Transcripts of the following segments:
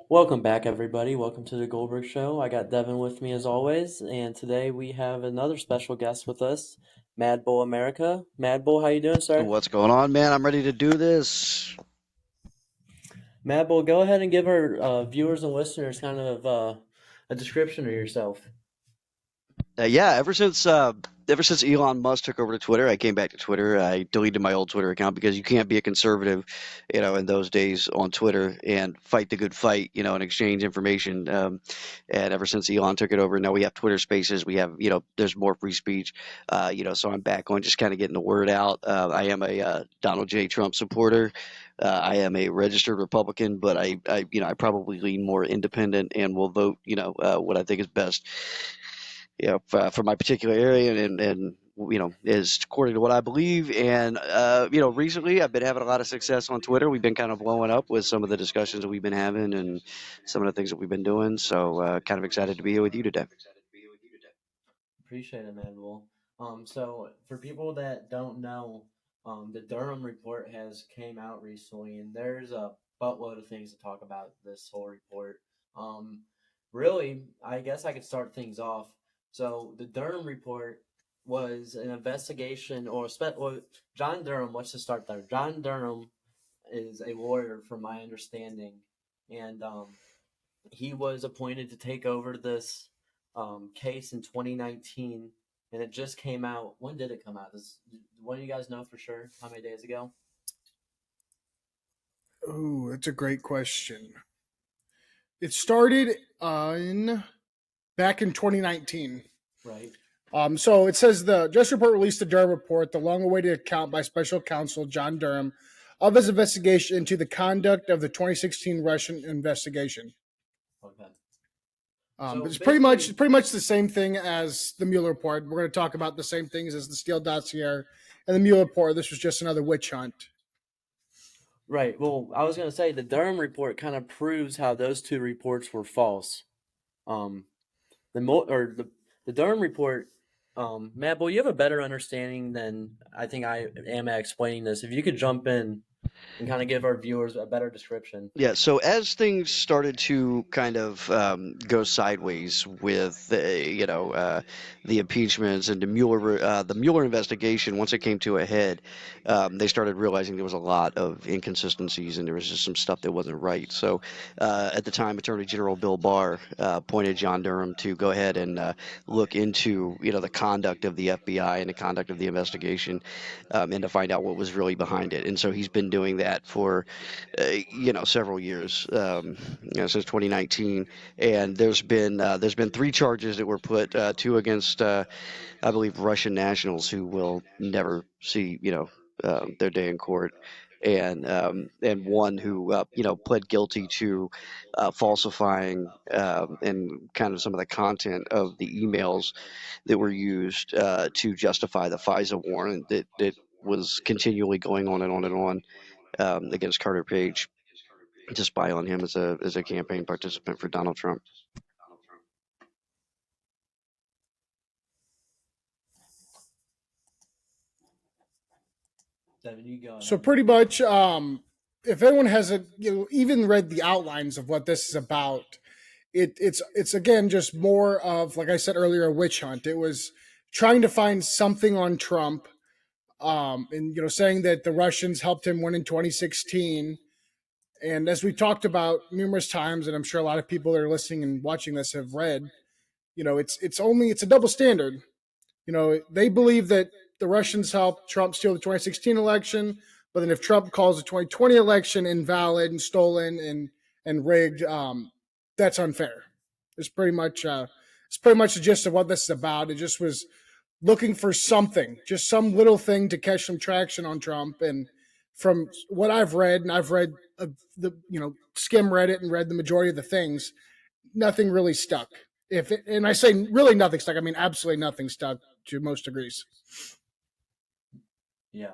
Welcome back, everybody. Welcome to the Goldberg Show. I got Devin with me as always, and today we have another special guest with us, Mad Bull America. Mad Bull, how you doing, sir? What's going on, man? I'm ready to do this. Mad Bull, go ahead and give our viewers and listeners kind of a description of yourself. Yeah, ever since Elon Musk took over to Twitter, I came back to Twitter. I deleted my old Twitter account because you can't be a conservative, in those days on Twitter and fight the good fight, and exchange information. And ever since Elon took it over, now we have Twitter Spaces. We have, there's more free speech. So I'm back on just kind of getting the word out. I am a Donald J. Trump supporter. I am a registered Republican, but I probably lean more independent and will vote, what I think is best, for my particular area and is according to what I believe. And recently I've been having a lot of success on Twitter. We've been kind of blowing up with some of the discussions that we've been having and some of the things that we've been doing. So kind of excited to be here with you today. Appreciate it, Mad Bull. So for people that don't know, the Durham report has came out recently, and there's a buttload of things to talk about this whole report. Um, Really, I guess I could start things off. So the Durham report was an investigation, or John Durham. Let's just start there. John Durham is a lawyer, from my understanding, and he was appointed to take over this case in 2019, and it just came out. When did it come out? Does one of you guys know for sure how many days ago? Ooh, that's a great question. It started in back in 2019. Right. So it says the Justice Report released the Durham report, the long-awaited account by Special Counsel John Durham of his investigation into the conduct of the 2016 Russian investigation. Okay. But So it's basically, pretty much the same thing as the Mueller report. We're going to talk about the same things as the Steele dossier and the Mueller report. This was just another witch hunt. right. Well, I was going to say the Durham report kind of proves how those two reports were false. Um, the mo or the Durham report, Matt, well, you have a better understanding than I think I am at explaining this. If you could jump in and kind of give our viewers a better description. Yeah, so as things started to kind of go sideways with the impeachments and the Mueller investigation, once it came to a head, they started realizing there was a lot of inconsistencies and there was just some stuff that wasn't right. So at the time, Attorney General Bill Barr appointed John Durham to go ahead and look into the conduct of the FBI and the conduct of the investigation, and to find out what was really behind it. And so he's been doing that for several years, since 2019. And there's been three charges that were put, two against, I believe, Russian nationals who will never see their day in court. And one who pled guilty to falsifying and kind of some of the content of the emails that were used to justify the FISA warrant that was continually going on and on and on, against Carter Page, to spy on him as a campaign participant for Donald Trump. Devin, you go So ahead. pretty much, if anyone hasn't even read the outlines of what this is about, it's again just more of, like I said earlier, a witch hunt. It was trying to find something on Trump, and saying that the Russians helped him win in 2016. And as we talked about numerous times, and I'm sure a lot of people that are listening and watching this have read, it's a double standard. They believe that the Russians helped Trump steal the 2016 election, but then if Trump calls the 2020 election invalid and stolen and rigged, that's unfair. It's pretty much the gist of what this is about. It just was looking for something, just some little thing to catch some traction on Trump. And from what I've read, and I've read skim Reddit and read the majority of the things, nothing really stuck. And I say really nothing stuck, I mean absolutely nothing stuck to most degrees. Yeah.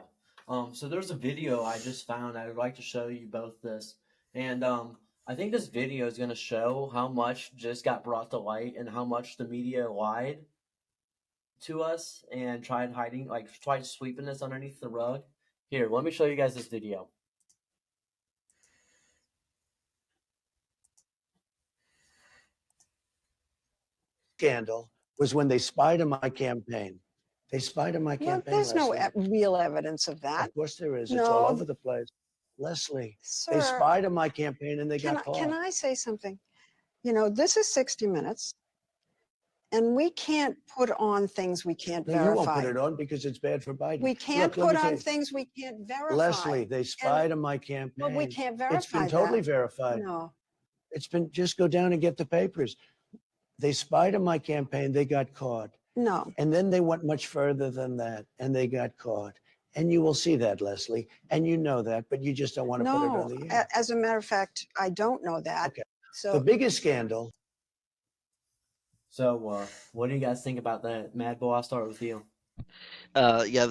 So there's a video I just found. I would like to show you both this. And I think this video is going to show how much just got brought to light and how much the media lied to us and tried hiding, like tried sweeping this underneath the rug. Here, let me show you guys this video. scandal was when they spied on my campaign. They spied on my Well, campaign, there's no Leslie. real evidence of that. Of course there is. It's all No, over the place. Leslie, they sir, spied on my campaign and they can got can caught. I say something? You know, this is 60 Minutes, and we can't put on things we can't No, you won't put verify. it on because it's bad for Biden. We can't Look, let me put tell on you, things we can't verify. Leslie, they And, spied on my well, we campaign. can't It's been verify totally that. verified. No, It's been, just go down and get the papers. They spied on my campaign, they got caught. no, And then they went much further than that and they got caught. And you will see that, Leslie. And you know that, but you just don't want to put it on no. the air. As a matter of fact, I don't know that. Okay. The So biggest scandal. So, what do you guys think about that? Mad Bull, I'll start with you. Yeah,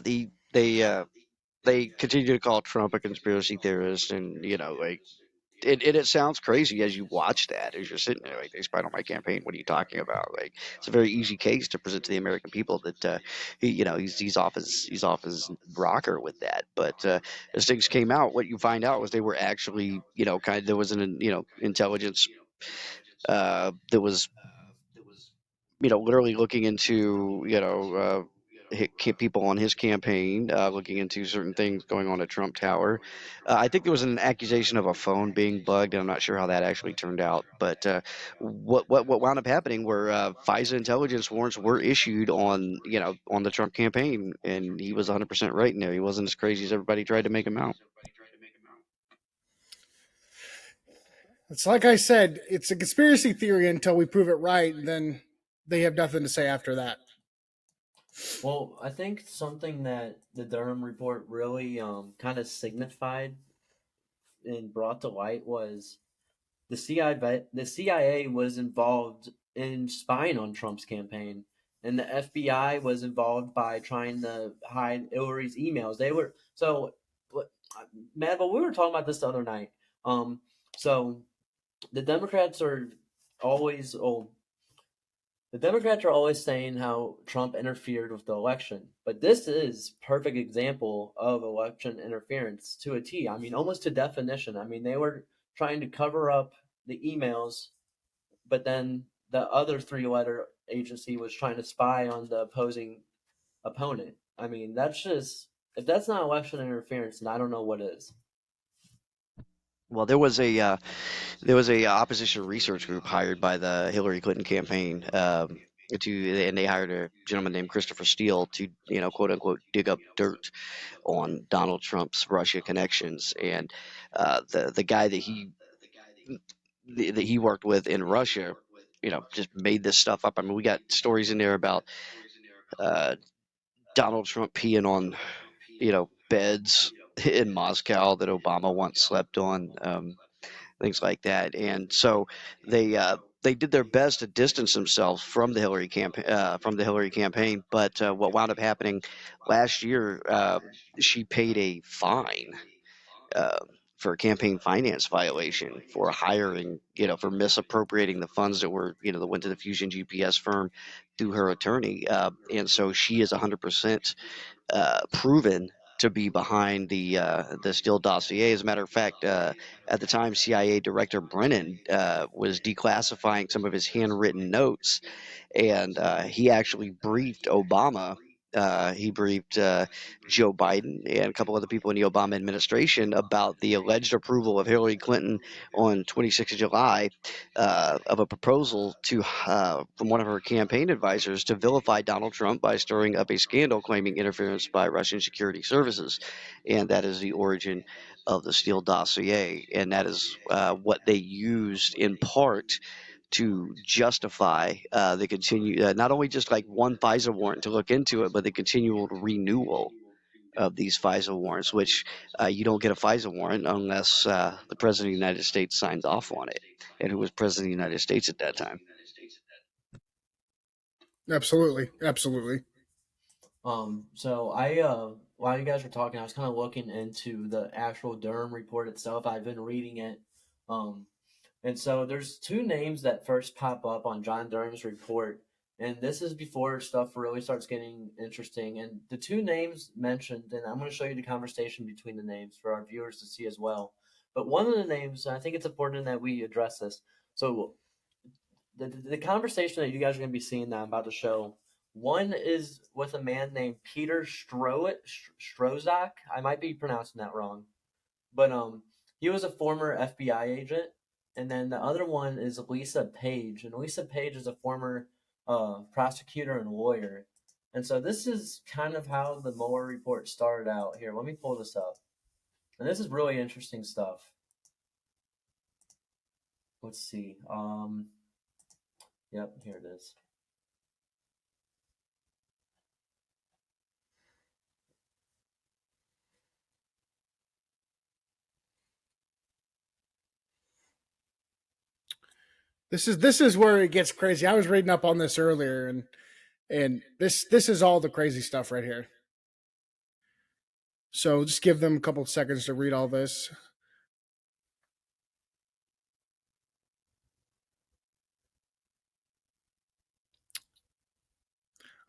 they continue to call Trump a conspiracy theorist, and like it sounds crazy as you watch that, as you're sitting there, like, they spied on my campaign. What are you talking about? Like, it's a very easy case to present to the American people that he's off his rocker with that. But as things came out, what you find out was they were actually, there was an intelligence that was literally looking into, people on his campaign, looking into certain things going on at Trump Tower. I think there was an accusation of a phone being bugged, and I'm not sure how that actually turned out. But what wound up happening were FISA intelligence warrants were issued on the Trump campaign, and he was 100% right in there. He wasn't as crazy as everybody tried to make him out. It's like I said, it's a conspiracy theory until we prove it right, and then they have nothing to say after that. Well, I think something that the Durham report really kind of signified and brought to light was the CIA was involved in spying on Trump's campaign, and the FBI was involved by trying to hide Hillary's emails. They were so, Matt. But we were talking about this the other night. So the Democrats are always oh, the Democrats are always saying how Trump interfered with the election, but this is perfect example of election interference to a T. I mean, almost to definition. I mean, they were trying to cover up the emails, but then the other three-letter agency was trying to spy on the opposing opponent. I mean, that's just if that's not election interference, then I don't know what is. Well, there was a opposition research group hired by the Hillary Clinton campaign, and they hired a gentleman named Christopher Steele to, quote unquote, dig up dirt on Donald Trump's Russia connections. And the guy that he worked with in Russia, just made this stuff up. I mean, we got stories in there about uh, Donald Trump peeing on, beds in Moscow that Obama once slept on. Things like that. And so they did their best to distance themselves from the Hillary campaign. But what wound up happening last year, she paid a fine uh, for a campaign finance violation for hiring, for misappropriating the funds that went to the Fusion GPS firm through her attorney. And so she is 100% proven to be behind the Steele dossier. As a matter of fact, at the time, CIA Director Brennan was declassifying some of his handwritten notes, and he actually briefed Obama. He briefed Joe Biden and a couple other people in the Obama administration about the alleged approval of Hillary Clinton on 26th of July of a proposal from one of her campaign advisors to vilify Donald Trump by stirring up a scandal claiming interference by Russian security services. And that is the origin of the Steele dossier. And that is what they used in part to justify the not only just like one FISA warrant to look into it, but the continual renewal of these FISA warrants, which you don't get a FISA warrant unless the President of the United States signs off on it. And who was President of the United States at that time? Absolutely, absolutely. So while you guys were talking, I was kind of looking into the actual Durham report itself. I've been reading it. Um, And so there's two names that first pop up on John Durham's report, and this is before stuff really starts getting interesting. And the two names mentioned, and I'm going to show you the conversation between the names for our viewers to see as well. But one of the names, I think it's important that we address this. So the conversation that you guys are going to be seeing that I'm about to show. One is with a man named Peter Strozak. I might be pronouncing that wrong, but he was a former FBI agent, and then the other one is Lisa Page, and Lisa Page is a former prosecutor and lawyer. And so this is kind of how the Mueller report started out. Here, let me pull this up, and this is really interesting stuff. Let's see. Yep, here it is. This is where it gets crazy. I was reading up on this earlier, and this is all the crazy stuff right here. So just give them a couple of seconds to read all this.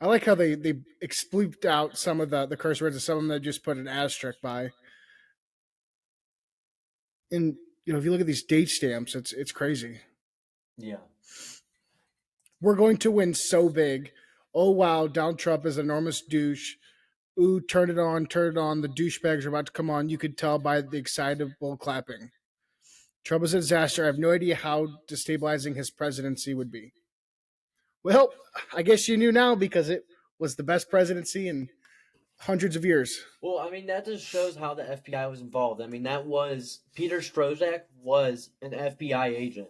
I like how they expleeped out some of the curse words and some of them that just put an asterisk by. And if you look at these date stamps, it's crazy. Yeah. We're going to win so big. Oh wow, Donald Trump is an enormous douche. Ooh, turn it on, turn it on. The douchebags are about to come on. You could tell by the excitable clapping. Trump is a disaster. I have no idea how destabilizing his presidency would be. Well, I guess you knew now because it was the best presidency in hundreds of years. Well, I mean, that just shows how the FBI was involved. I mean, that was Peter Strozak was an FBI agent.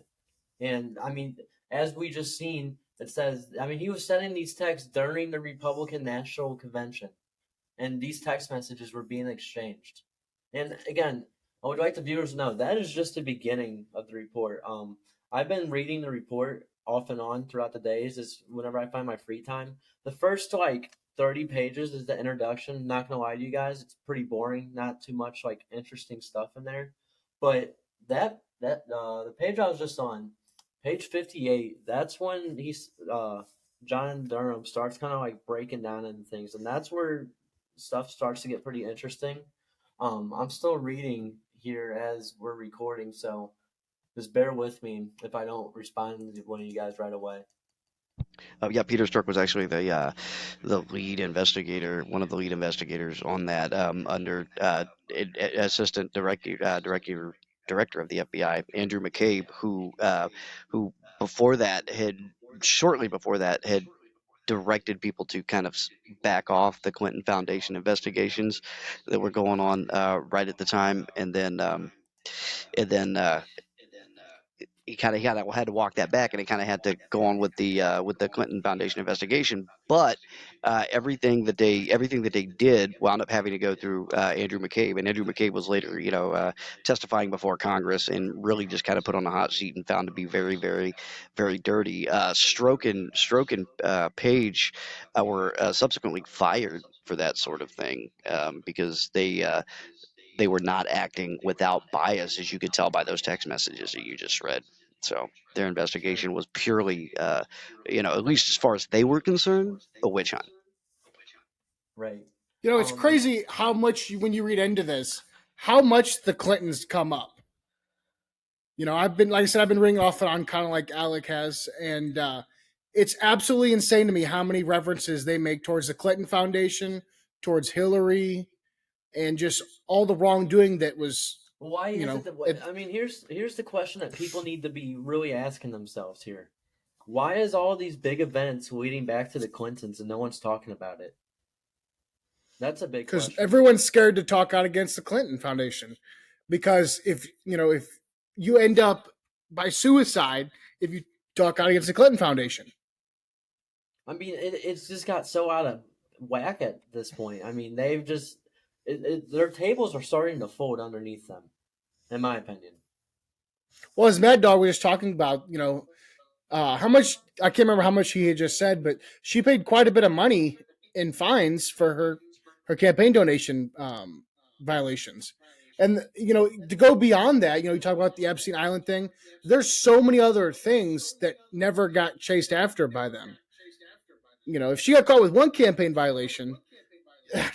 And I mean, as we just seen, it says, I mean, he was sending these texts during the Republican National Convention, and these text messages were being exchanged. And again, I would like the viewers to know that is just the beginning of the report. I've been reading the report off and on throughout the days. Is whenever I find my free time. The first like 30 pages is the introduction. Not gonna lie to you guys, it's pretty boring. Not too much like interesting stuff in there. But the page I was just on, page 58. That's when John Durham starts kind of like breaking down into things, and that's where stuff starts to get pretty interesting. I'm still reading here as we're recording, so just bear with me if I don't respond to one of you guys right away. Yeah, Peter Strzok was actually the lead investigator, one of the lead investigators on that, under assistant director of the FBI, Andrew McCabe, who before that had shortly before that had directed people to kind of back off the Clinton Foundation investigations that were going on right at the time, and then he kind of had to walk that back, and he kind of had to go on with the Clinton Foundation investigation. But everything that they did wound up having to go through Andrew McCabe, and Andrew McCabe was later, testifying before Congress, and really just kind of put on the hot seat and found to be very, very, very dirty. Stroke and Page were subsequently fired for that sort of thing, because they were not acting without bias, as you could tell by those text messages that you just read. So their investigation was purely, at least as far as they were concerned, a witch hunt. Right. It's crazy how much when you read into this, how much the Clintons come up. I've been, like I said, I've been reading off and on, kind of like Alec has, and it's absolutely insane to me how many references they make towards the Clinton Foundation, towards Hillary, and just all the wrongdoing that was. Why is it? I mean, here's the question that people need to be really asking themselves here. Why is all these big events leading back to the Clintons and no one's talking about it? That's a big question. Because everyone's scared to talk out against the Clinton Foundation, because if you end up by suicide if you talk out against the Clinton Foundation. I mean, it's just got so out of whack at this point. I mean, they've just their tables are starting to fold underneath them, in my opinion. Well, as Mad Dog was just talking about, how much, I can't remember how much he had just said, but she paid quite a bit of money in fines for her campaign donation violations. And, to go beyond that, you talk about the Epstein Island thing. There's so many other things that never got chased after by them. If she got caught with one campaign violation,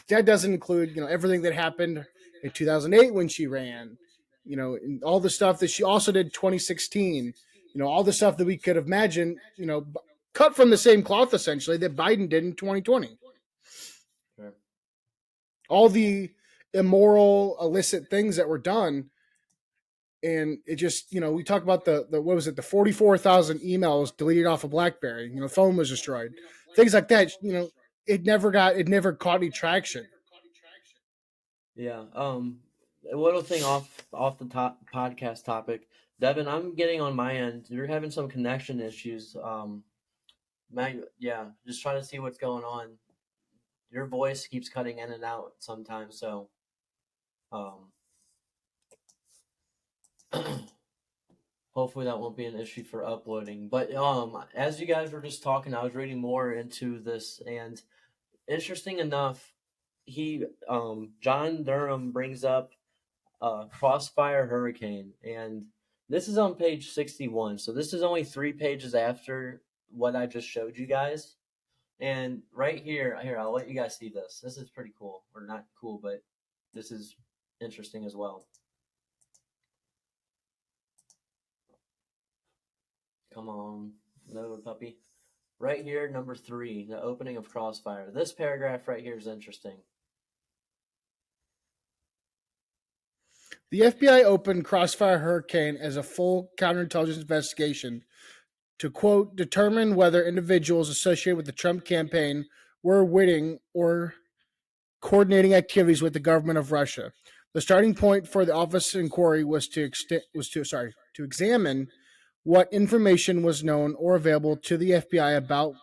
that doesn't include, everything that happened in 2008 when she ran, and all the stuff that she also did 2016, all the stuff that we could imagine, cut from the same cloth essentially that Biden did in 2020. Sure. All the immoral, illicit things that were done. And it just, we talk about the what was it, the 44,000 emails deleted off of BlackBerry, the phone was destroyed, things like that. It never caught any traction. Yeah. A little thing off the top podcast topic, Devin. I'm getting on my end. You're having some connection issues. Yeah, just trying to see what's going on. Your voice keeps cutting in and out sometimes, so um, hopefully that won't be an issue for uploading. But as you guys were just talking, I was reading more into this, and interesting enough, John Durham brings up Crossfire Hurricane, and this is on page 61. So this is only 3 pages after what I just showed you guys. And right here, I'll let you guys see this. This is pretty cool, or not cool, but this is interesting as well. Come on, no puppy. Right here, number 3, the opening of Crossfire. This paragraph right here is interesting. The FBI opened Crossfire Hurricane as a full counterintelligence investigation to, quote, determine whether individuals associated with the Trump campaign were witting or coordinating activities with the government of Russia. The starting point for the office inquiry was to examine what information was known or available to the FBI about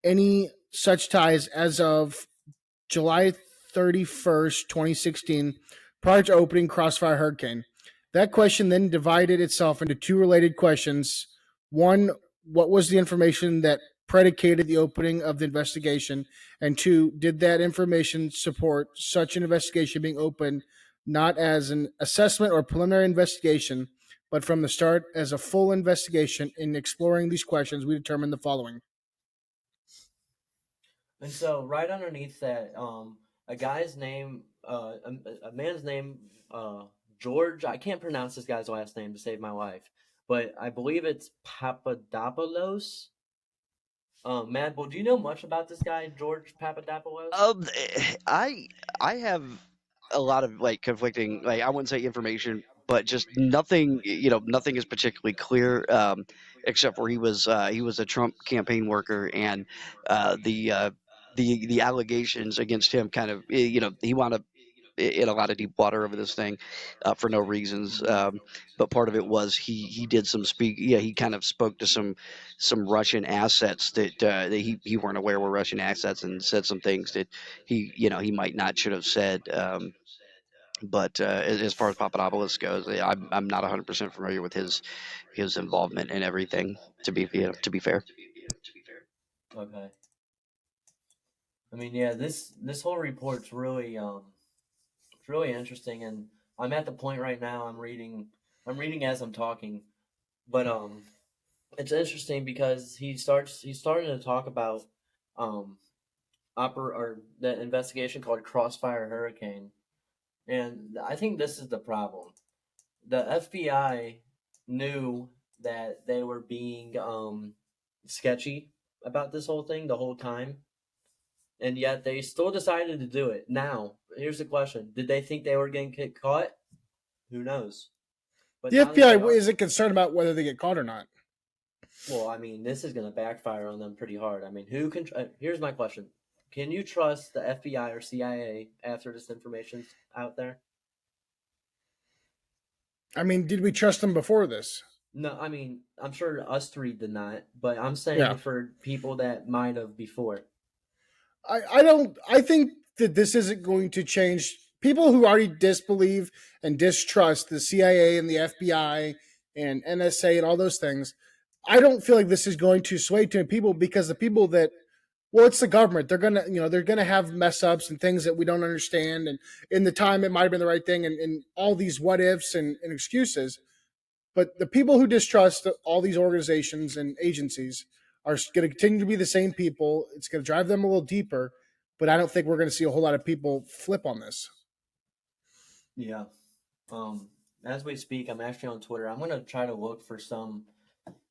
any such ties as of July 31st, 2016, prior to opening Crossfire Hurricane. That question then divided itself into 2 related questions. One, what was the information that predicated the opening of the investigation? And 2, did that information support such an investigation being opened not as an assessment or preliminary investigation, but from the start as a full investigation? In exploring these questions, we determined the following. And so, right underneath that, a guy's name, a man's name, George. I can't pronounce this guy's last name to save my life, but I believe it's Papadopoulos. Mad Bull, do you know much about this guy, George Papadopoulos? I have a lot of like conflicting, like I wouldn't say information, but just nothing. Nothing is particularly clear, except for he was a Trump campaign worker, and the allegations against him kind of he wound up in a lot of deep water over this thing for no reasons. Mm-hmm. But part of it was he did some speak. Yeah, he kind of spoke to some Russian assets that he weren't aware were Russian assets, and said some things that he might not should have said. But as far as Papadopoulos goes, I'm not 100% familiar with his involvement in everything. To be fair. Okay. I mean, yeah, this whole report's really it's really interesting, and I'm at the point right now. I'm reading as I'm talking, but it's interesting because he's starting to talk about um or the investigation called Crossfire Hurricane, and I think this is the problem. The FBI knew that they were being sketchy about this whole thing the whole time, and yet they still decided to do it. Now, here's the question: did they think they were going to get caught? Who knows? But The now that FBI they are, isn't concerned about whether they get caught or not. well, I mean, this is going to backfire on them pretty hard. I mean, who can? Here's my question: can you trust the FBI or CIA after this information's out there? I mean, did we trust them before this? No, I mean, I'm sure us 3 did not, but I'm Yeah. saying for people that might have before. I think that this isn't going to change people who already disbelieve and distrust the CIA and the FBI and NSA and all those things. I don't feel like this is going to sway too many people, because the people that, well, it's the government. They're gonna have mess ups and things that we don't understand. And in the time, it might have been the right thing, and all these what ifs and excuses. But the people who distrust all these organizations and agencies are going to continue to be the same people. It's going to drive them a little deeper, but I don't think we're going to see a whole lot of people flip on this. Yeah. Um, as we speak, I'm actually on Twitter. I'm gonna try to look for some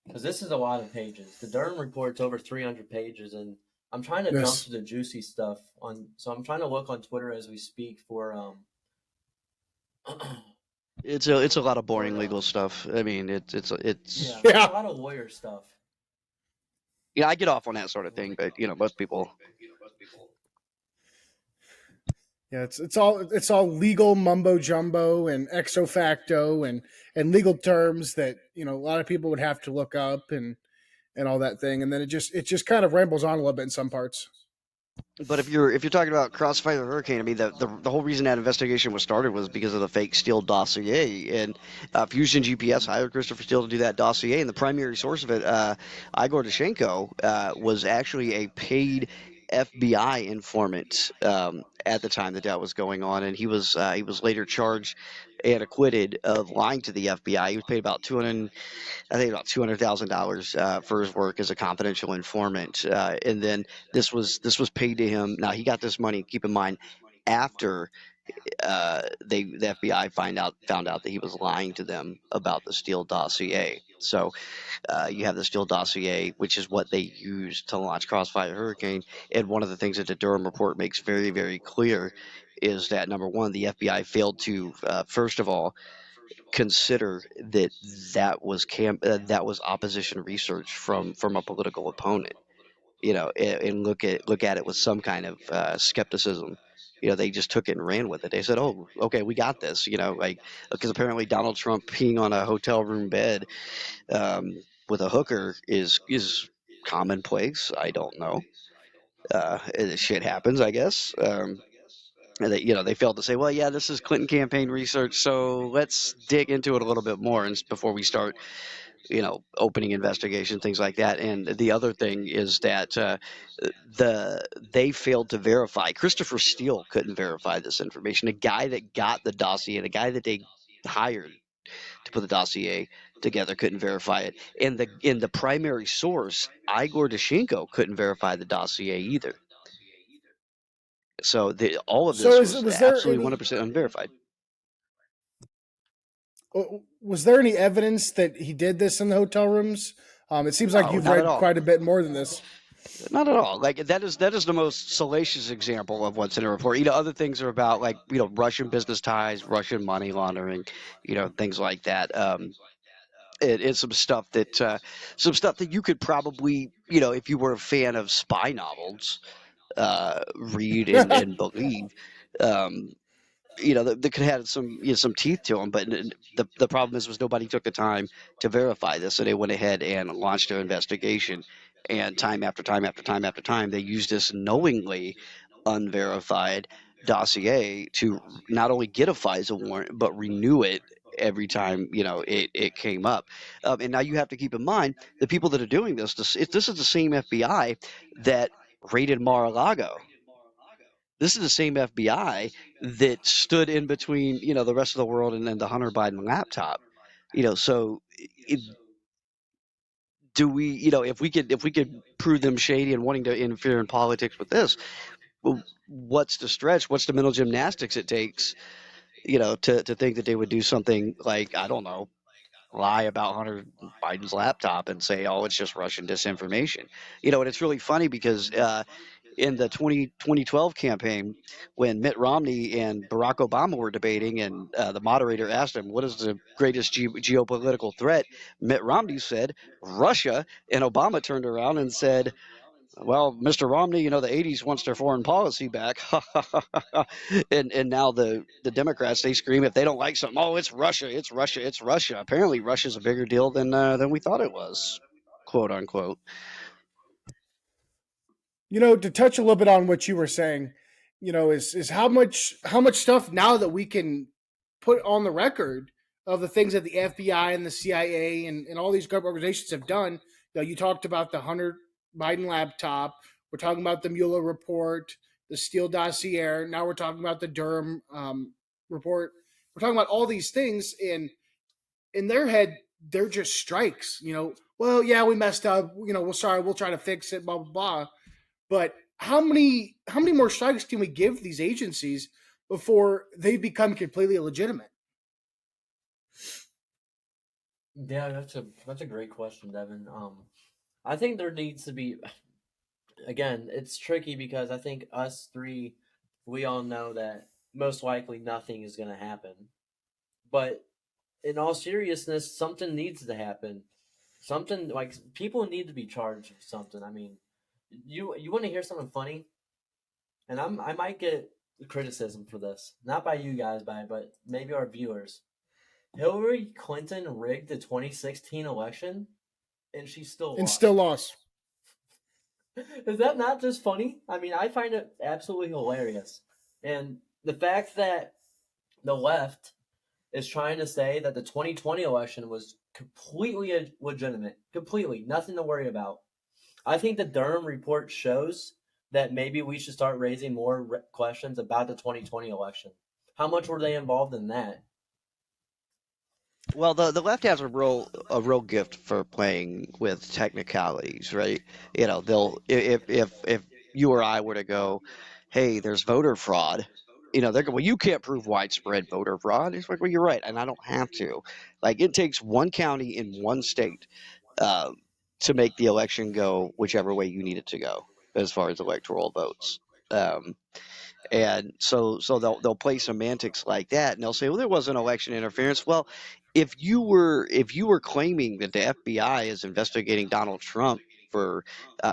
because this is a lot of pages. The Durham report's over 300 pages, and I'm trying to jump Yes. to the juicy stuff on. So I'm trying to look on Twitter as we speak for It's a lot of boring for legal stuff. I mean, it's yeah, there's a Yeah. lot of lawyer stuff. yeah, I get off on that sort of thing, but most people. Yeah, it's all legal mumbo jumbo and ex facto and legal terms that a lot of people would have to look up and all that thing, and then it just kind of rambles on a little bit in some parts. But if you're talking about Crossfire Hurricane, I mean the whole reason that investigation was started was because of the fake Steele dossier, and Fusion GPS hired Christopher Steele to do that dossier, and the primary source of it, Igor Dashenko, was actually a paid FBI informant at the time that was going on, and he was later charged and acquitted of lying to the FBI. He was paid about 200. I think about $200,000 for his work as a confidential informant, and then this was paid to him. Now he got this money. Keep in mind, after the FBI found out that he was lying to them about the Steele dossier. So you have the Steele dossier, which is what they used to launch Crossfire Hurricane. And one of the things that the Durham report makes very, very clear is that number one, the FBI failed to first of all consider that that was opposition research from a political opponent, and look at it with some kind of skepticism. They just took it and ran with it. They said, "Oh, okay, we got this." Like because apparently Donald Trump peeing on a hotel room bed with a hooker is commonplace. I don't know. Shit happens, I guess. And they failed to say, well, yeah, this is Clinton campaign research, so let's dig into it a little bit more and before we start, opening investigation, things like that. And the other thing is that they failed to verify. Christopher Steele couldn't verify this information. The guy that got the dossier, the guy that they hired to put the dossier together, couldn't verify it. And the primary source, Igor Dashenko, couldn't verify the dossier either. So all of So this is was was there absolutely any 100% unverified. was there any evidence that he did this in the hotel rooms? It seems like No, you've not at read all. quite a bit more than this. Not at all. Like that is the most salacious example of what's in a report. Other things are about like Russian business ties, Russian money laundering, things like that. It's some stuff that you could probably if you were a fan of spy novels, read and believe. Um, that could have some teeth to them. But the problem was nobody took the time to verify this, so they went ahead and launched their investigation. And time after time after time after time, they used this knowingly unverified dossier to not only get a FISA warrant but renew it every time it came up. And now you have to keep in mind the people that are doing this is the same FBI that raided Mar-a-Lago. This is the same FBI that stood in between, the rest of the world and then the Hunter Biden laptop. So do we, if we could prove them shady and wanting to interfere in politics with this, well, what's the stretch? What's the mental gymnastics it takes, to think that they would do something like, I don't know, lie about Hunter Biden's laptop and say, oh, it's just Russian disinformation. And it's really funny because in the 2012 campaign, when Mitt Romney and Barack Obama were debating, and the moderator asked him, what is the greatest geopolitical threat? Mitt Romney said, Russia. And Obama turned around and said, well, Mr. Romney, the 80s wants their foreign policy back. and now the Democrats, they scream if they don't like something, oh, it's Russia, it's Russia, it's Russia. Apparently, Russia's a bigger deal than we thought it was, quote unquote. To touch a little bit on what you were saying, is how much stuff now that we can put on the record of the things that the FBI and the CIA and all these government organizations have done. You talked about the Hunter Biden laptop. We're talking about the Mueller report, the Steele dossier. Now we're talking about the Durham report. We're talking about all these things, and in their head, they're just strikes. Well, yeah, we messed up. We're sorry. We'll try to fix it. Blah blah blah. But how many more strikes can we give these agencies before they become completely illegitimate? Yeah, that's a great question, Devin. I think there needs to be, again, it's tricky because I think us three, we all know that most likely nothing is going to happen. But in all seriousness, something needs to happen. Something like people need to be charged with something. I mean, you want to hear something funny? And I might get criticism for this, not by you guys, but maybe our viewers. Hillary Clinton rigged the 2016 election, and she still And still lost. lost. Is that not just funny? I mean, I find it absolutely hilarious. And the fact that the left is trying to say that the 2020 election was completely legitimate, completely, nothing to worry about. I think the Durham report shows that maybe we should start raising more questions about the 2020 election. How much were they involved in that? Well, the left has a real gift for playing with technicalities, right? You know, they'll if you or I were to go, hey, there's voter fraud, they're going, well, you can't prove widespread voter fraud. It's like, well, you're right, and I don't have to. Like, it takes one county in one state uh, to make the election go whichever way you need it to go as far as electoral votes. Um, and so they'll play semantics like that, and they'll say, well, there wasn't election interference. Well, if you were claiming that the FBI is investigating Donald Trump for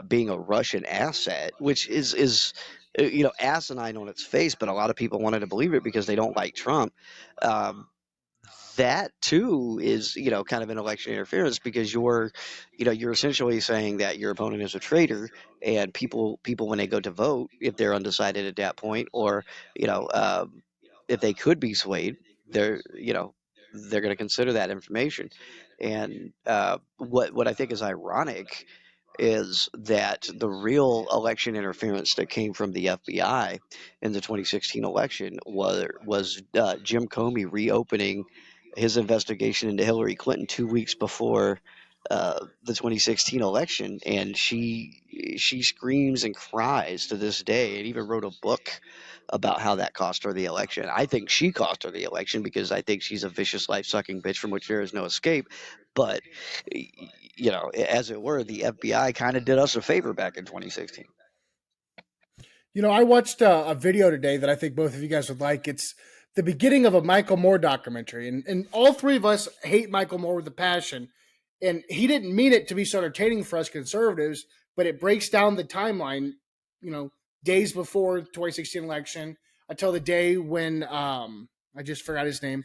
being a Russian asset, which is asinine on its face, but a lot of people wanted to believe it because they don't like Trump. Um, that too is kind of an election interference, because you're essentially saying that your opponent is a traitor, and people when they go to vote, if they're undecided at that point, or if they could be swayed, they're going to consider that information. And what I think is ironic is that the real election interference that came from the FBI in the 2016 election was Jim Comey reopening his investigation into Hillary Clinton 2 weeks before the 2016 election, and she screams and cries to this day, and even wrote a book about how that cost her the election. I think she cost her the election because I think she's a vicious, life sucking bitch from which there is no escape. But as it were, the FBI kind of did us a favor back in 2016. I watched a video today that I think both of you guys would like. It's the beginning of a Michael Moore documentary, and all three of us hate Michael Moore with a passion. And he didn't mean it to be so entertaining for us conservatives, but it breaks down the timeline, you know, days before the 2016 election until the day when I just forgot his name.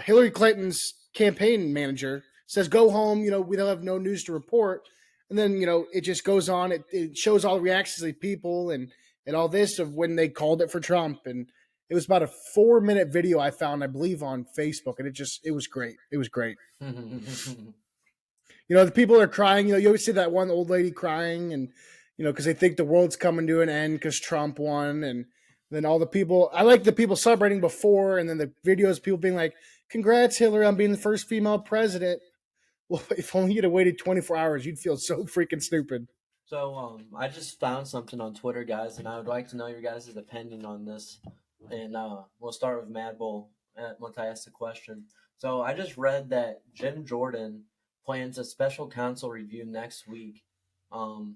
Hillary Clinton's campaign manager says, "Go home. We don't have no news to report." And then it just goes on. It shows all the reactions of people and all this of when they called it for Trump. And it was about a 4-minute video I found, I believe, on Facebook, and it was great. It was great. The people are crying. You always see that one old lady crying, and because they think the world's coming to an end because Trump won, and then all the people. I like the people celebrating before, and then the videos, people being like, "Congrats, Hillary, on being the first female president." Well, if only you'd have waited 24 hours, you'd feel so freaking stupid. So, I just found something on Twitter, guys, and I would like to know your guys' opinion on this. And we'll start with Mad Bull once I ask the question. So, I just read that Jim Jordan plans a special counsel review next week. Um,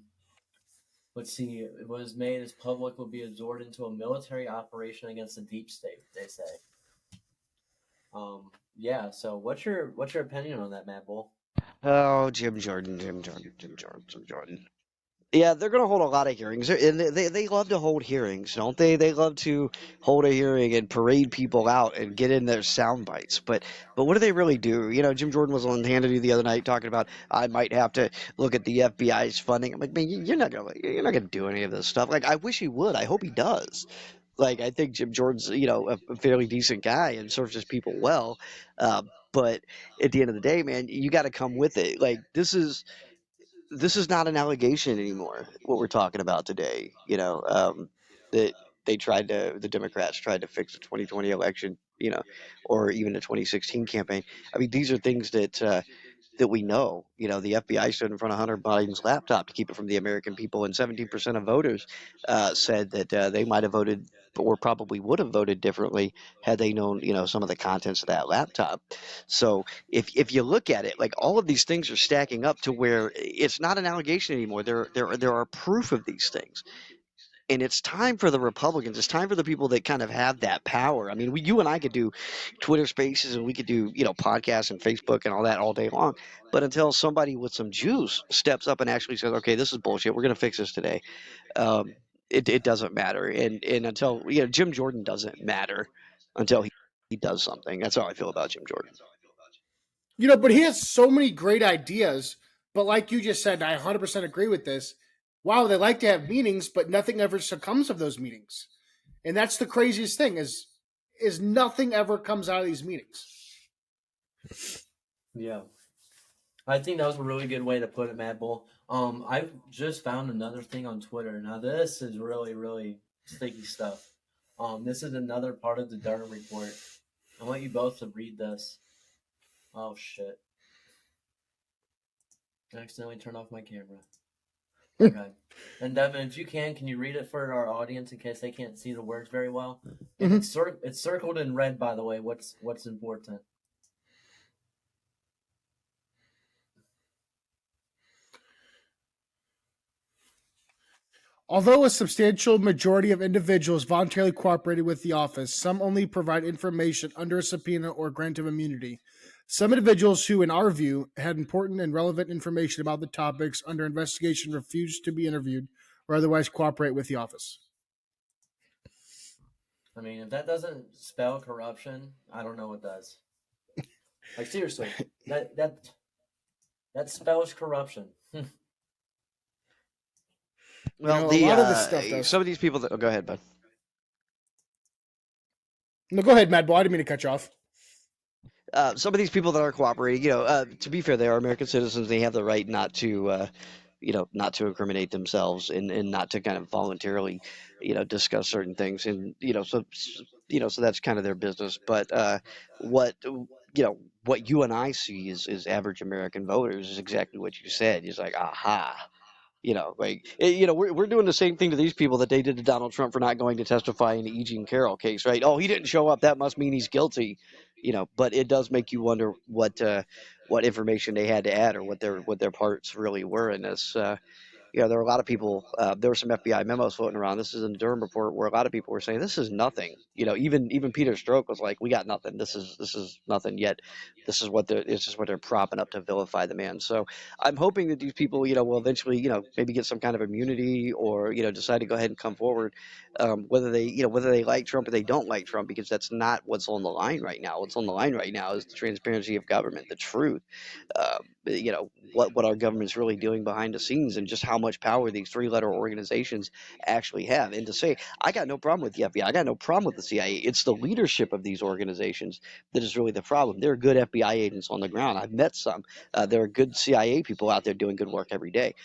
let's see, it was made as public will be absorbed into a military operation against the deep state, they say. Yeah. So, what's your opinion on that, Mad Bull? Oh, Jim Jordan, Jim Jordan, Jim Jordan, Jim Jordan. Yeah, they're going to hold a lot of hearings, and they love to hold hearings, don't they? They love to hold a hearing and parade people out and get in their sound bites. But what do they really do? Jim Jordan was on Hannity the other night talking about, I might have to look at the FBI's funding. I'm like, man, you're not gonna do any of this stuff. Like, I wish he would. I hope he does. Like, I think Jim Jordan's a fairly decent guy and serves his people well. Uh, but at the end of the day, man, you got to come with it. Like, this is not an allegation anymore. What we're talking about today, that the Democrats tried to fix the 2020 election, or even the 2016 campaign. I mean, these are things that that we know. The FBI stood in front of Hunter Biden's laptop to keep it from the American people, and 17% of voters said that they might have voted or probably would have voted differently had they known, some of the contents of that laptop. So if you look at it, like all of these things are stacking up to where it's not an allegation anymore. There are proof of these things. And it's time for the Republicans. It's time for the people that kind of have that power. I mean, you and I could do Twitter Spaces, and we could do podcasts and Facebook and all that all day long. But until somebody with some juice steps up and actually says, "Okay, this is bullshit. We're going to fix this today," um, it doesn't matter. And until Jim Jordan doesn't matter until he does something. That's how I feel about Jim Jordan. But he has so many great ideas. But like you just said, I 100% agree with this. Wow, they like to have meetings, but nothing ever comes of those meetings. And that's the craziest thing is nothing ever comes out of these meetings. Yeah. I think that was a really good way to put it, Mad Bull. I just found another thing on Twitter. Now this is really, really sticky stuff. This is another part of the Durham report. I want you both to read this. Oh shit! I accidentally turned off my camera. Okay. And Devin, if you can you read it for our audience in case they can't see the words very well? And it's circled in red, by the way. What's important? Although a substantial majority of individuals voluntarily cooperated with the office, some only provide information under a subpoena or grant of immunity. Some individuals who, in our view, had important and relevant information about the topics under investigation refused to be interviewed or otherwise cooperate with the office. I mean, if that doesn't spell corruption, I don't know what does. Like seriously, that spells corruption. Well, a lot of this stuff does. some of these people that go ahead, bud. No, go ahead, Mad Boy. I didn't mean to cut you off. Some of these people that are cooperating, to be fair, they are American citizens. They have the right not to, not to incriminate themselves and not to kind of voluntarily, discuss certain things. And, so that's kind of their business. But what, what you and I see is average American voters is exactly what you said. It's like, aha. We're doing the same thing to these people that they did to Donald Trump for not going to testify in the E. Jean Carroll case, right? Oh, he didn't show up. That must mean he's guilty, But it does make you wonder what information they had to add or what their parts really were in this. There were a lot of people. There were some FBI memos floating around. This is in the Durham report where a lot of people were saying this is nothing. Even Peter Strzok was like, "We got nothing. This is nothing yet. This is what they're propping up to vilify the man." So I'm hoping that these people, will eventually, maybe get some kind of immunity or decide to go ahead and come forward, whether they like Trump or they don't like Trump, because that's not what's on the line right now. What's on the line right now is the transparency of government, the truth. What our government's really doing behind the scenes and just how much power these three-letter organizations actually have. And to say, I got no problem with the FBI, I got no problem with the CIA. It's the leadership of these organizations that is really the problem. There are good FBI agents on the ground. I've met some. There are good CIA people out there doing good work every day.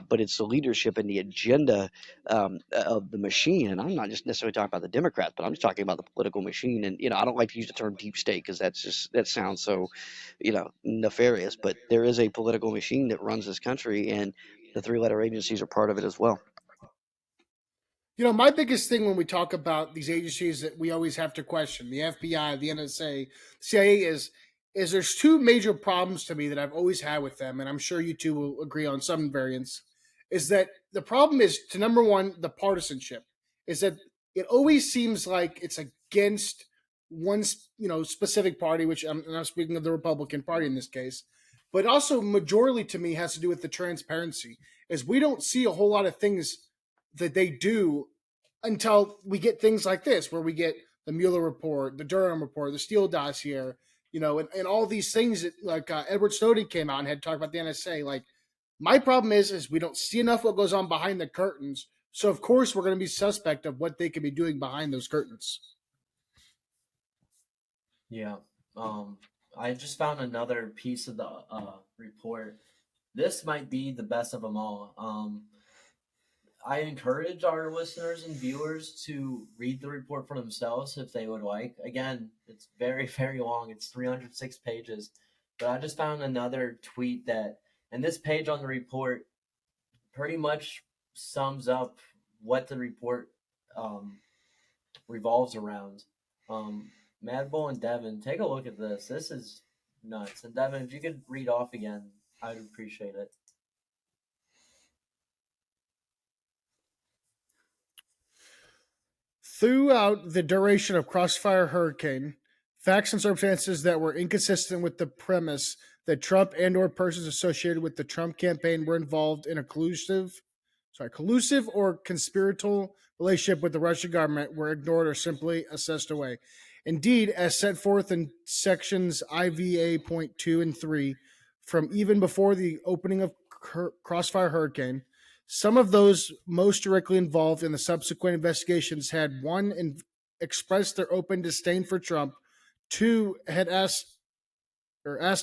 But it's the leadership and the agenda of the machine. And I'm not just necessarily talking about the Democrats, but I'm just talking about the political machine. And, I don't like to use the term deep state because that sounds so nefarious, but there is a political machine that runs this country, and the three-letter agencies are part of it as well. My biggest thing when we talk about these agencies that we always have to question, the FBI, the NSA, CIA, is there's two major problems to me that I've always had with them, and I'm sure you two will agree on some variants, is that the problem is, to number one, the partisanship, is that it always seems like it's against one specific party, which I'm speaking of the Republican Party in this case, but also majorly to me has to do with the transparency, is we don't see a whole lot of things that they do until we get things like this, where we get the Mueller report, the Durham report, the Steele dossier, and all these things that like Edward Snowden came out and had talked about the NSA. Like, my problem is we don't see enough what goes on behind the curtains. So of course we're going to be suspect of what they could be doing behind those curtains. Yeah. I just found another piece of the report. This might be the best of them all. I encourage our listeners and viewers to read the report for themselves if they would like. Again, it's very, very long. It's 306 pages. But I just found another tweet that, and this page on the report pretty much sums up what the report um, revolves around. Um, Mad Bull and Devin, take a look at this. This is nuts. And Devin, if you could read off again, I'd appreciate it. Throughout the duration of Crossfire Hurricane, facts and circumstances that were inconsistent with the premise that Trump and or persons associated with the Trump campaign were involved in a collusive or conspiratorial relationship with the Russian government were ignored or simply assessed away. Indeed, as set forth in sections IVA.2 and 3, from even before the opening of Crossfire Hurricane, some of those most directly involved in the subsequent investigations had one expressed their open disdain for Trump, two had asked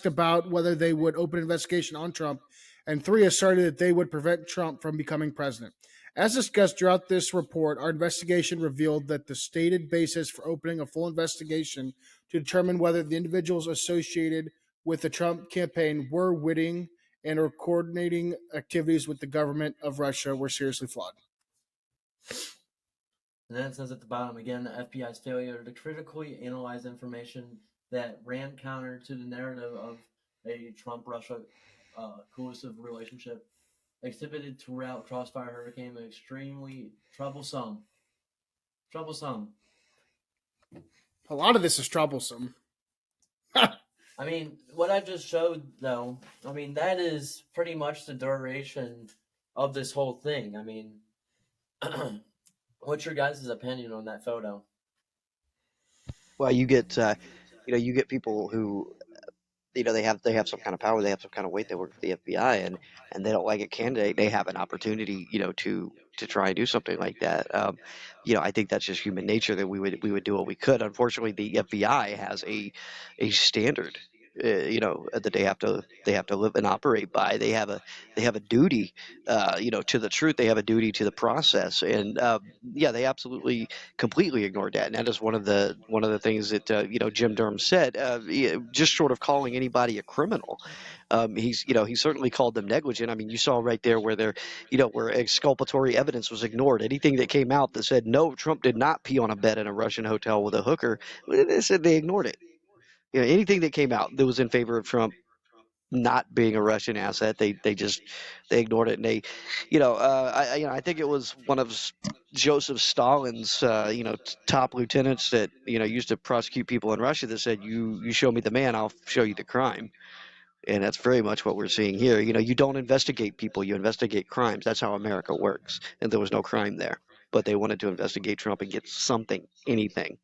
about whether they would open an investigation on Trump, and three asserted that they would prevent Trump from becoming president. As discussed throughout this report, our investigation revealed that the stated basis for opening a full investigation to determine whether the individuals associated with the Trump campaign were witting and or coordinating activities with the government of Russia were seriously flawed. And then it says at the bottom again, the FBI's failure to critically analyze information that ran counter to the narrative of a Trump-Russia collusive relationship exhibited throughout Crossfire Hurricane extremely troublesome. Troublesome. A lot of this is troublesome. I mean, what I just showed, though, I mean, that is pretty much the duration of this whole thing. I mean, what's your guys' opinion on that photo? Well, you get people who they have some kind of power, they have some kind of weight, they work for the FBI, and they don't like a candidate, they have an opportunity, to try and do something like that. I think that's just human nature that we would do what we could. Unfortunately, the FBI has a standard. That they have to live and operate by. They have a duty, to the truth. They have a duty to the process, and yeah, they absolutely completely ignored that. And that is one of the things that Jim Durham said. Just short of calling anybody a criminal, he certainly called them negligent. I mean, you saw right there where exculpatory evidence was ignored. Anything that came out that said no, Trump did not pee on a bed in a Russian hotel with a hooker, they said they ignored it. Anything that came out that was in favor of Trump not being a Russian asset, they ignored it. And I think it was one of Joseph Stalin's top lieutenants that used to prosecute people in Russia that said, you show me the man, I'll show you the crime. And that's very much what we're seeing here. You don't investigate people, you investigate crimes. That's how America works. And there was no crime there, but they wanted to investigate Trump and get something, anything.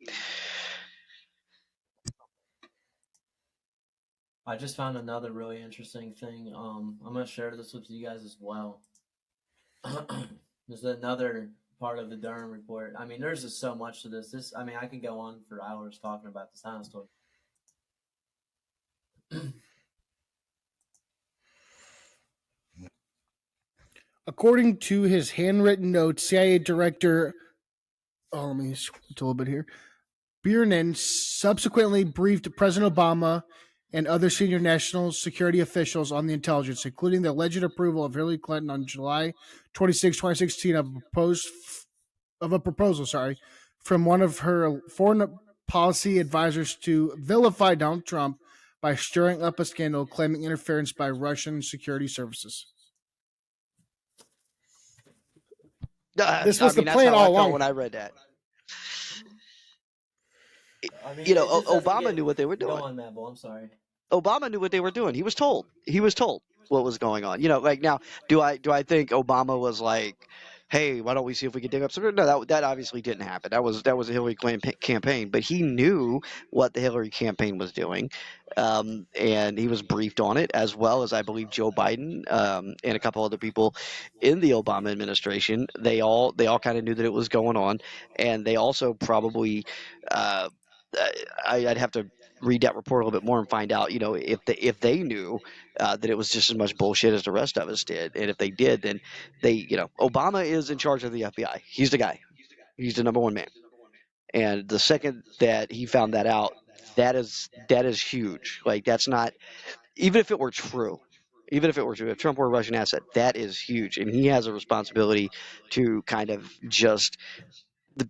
I just found another really interesting thing. I'm gonna share this with you guys as well. There's another part of the Durham report. I mean, there's just so much to this. I mean, I can go on for hours talking about this, honestly. According to his handwritten notes, CIA Director, let me scroll a little bit here. Biernan subsequently briefed President Obama and other senior national security officials on the intelligence, including the alleged approval of Hillary Clinton on July 26, 2016, of a proposal, from one of her foreign policy advisors to vilify Donald Trump by stirring up a scandal claiming interference by Russian security services. This was the plan all along. When I read that. I mean, Obama knew what they were doing. Go on, Matt Bull, I'm sorry. Obama knew what they were doing. He was told. He was told what was going on. Like now, do I think Obama was like, "Hey, why don't we see if we can dig up something?" No, that obviously didn't happen. That was a Hillary Clinton campaign, but he knew what the Hillary campaign was doing, and he was briefed on it, as well as I believe Joe Biden and a couple other people in the Obama administration. They all kind of knew that it was going on, and they also probably. I'd have to read that report a little bit more and find out, if they knew that it was just as much bullshit as the rest of us did, and if they did, then Obama is in charge of the FBI. He's the guy. He's the number one man. And the second that he found that out, that is huge. Like that's not even if it were true, even if it were true, if Trump were a Russian asset, that is huge, and he has a responsibility to kind of just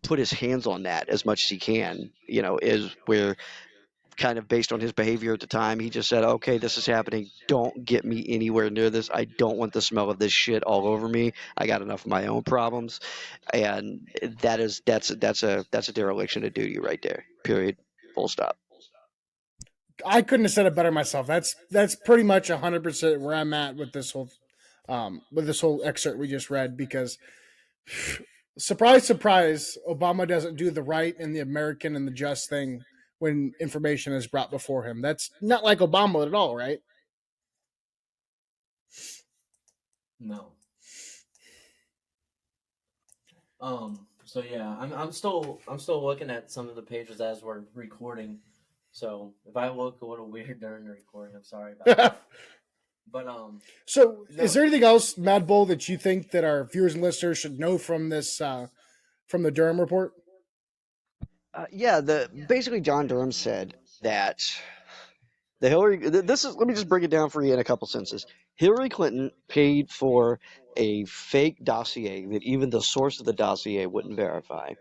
put his hands on that as much as he can. Is where kind of based on his behavior at the time, he just said, "Okay, this is happening. Don't get me anywhere near this. I don't want the smell of this shit all over me. I got enough of my own problems." And that's a dereliction of duty right there. Period. Full stop. I couldn't have said it better myself. That's pretty much 100% where I'm at with this whole excerpt we just read. Because surprise, surprise, Obama doesn't do the right and the American and the just thing when information is brought before him. That's not like Obama at all, right? No. So yeah, I'm still looking at some of the pages as we're recording. So if I look a little weird during the recording, I'm sorry about that. But So, no, is there anything else, Mad Bull, that you think that our viewers and listeners should know from this from the Durham report? Yeah, the basically John Durham said that the Hillary. This is, let me just break it down for you in a couple sentences. Hillary Clinton paid for a fake dossier that even the source of the dossier wouldn't verify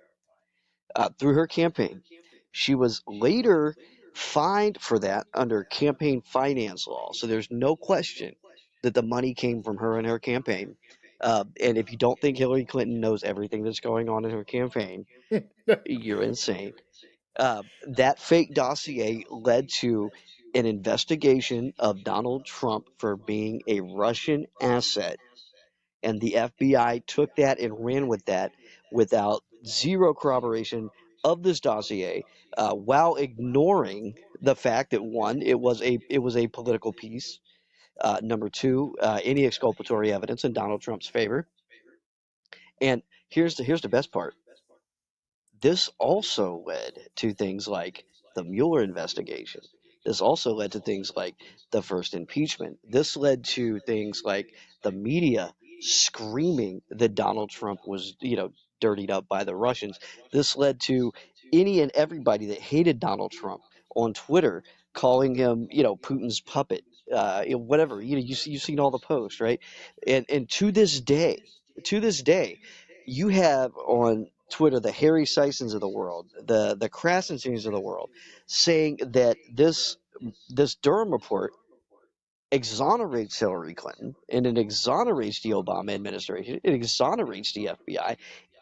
through her campaign. She was later fined for that under campaign finance law. So there's no question that the money came from her and her campaign. And if you don't think Hillary Clinton knows everything that's going on in her campaign, you're insane. That fake dossier led to an investigation of Donald Trump for being a Russian asset, and the FBI took that and ran with that without zero corroboration of this dossier, while ignoring the fact that one, it was a political piece. Number two, any exculpatory evidence in Donald Trump's favor. And here's the best part. This also led to things like the Mueller investigation. This also led to things like the first impeachment. This led to things like the media screaming that Donald Trump was, dirtied up by the Russians. This led to any and everybody that hated Donald Trump on Twitter calling him, Putin's puppet, whatever. You've seen all the posts, right? And to this day, you have on Twitter the Harry Sisons of the world, the Krassensteins of the world, saying that this Durham report exonerates Hillary Clinton and it exonerates the Obama administration. It exonerates the FBI.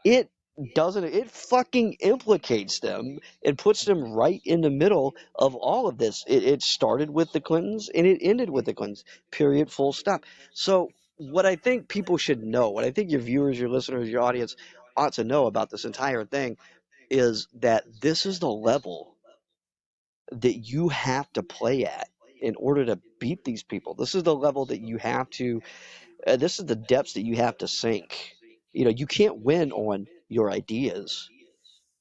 It doesn't. It fucking implicates them and puts them right in the middle of all of this. It started with the Clintons and it ended with the Clintons. Period. Full stop. So what I think people should know, what I think your viewers, your listeners, your audience ought to know about this entire thing is that this is the level that you have to play at in order to beat these people. This is the level that you have to, this is the depths that you have to sink. You can't win on your ideas.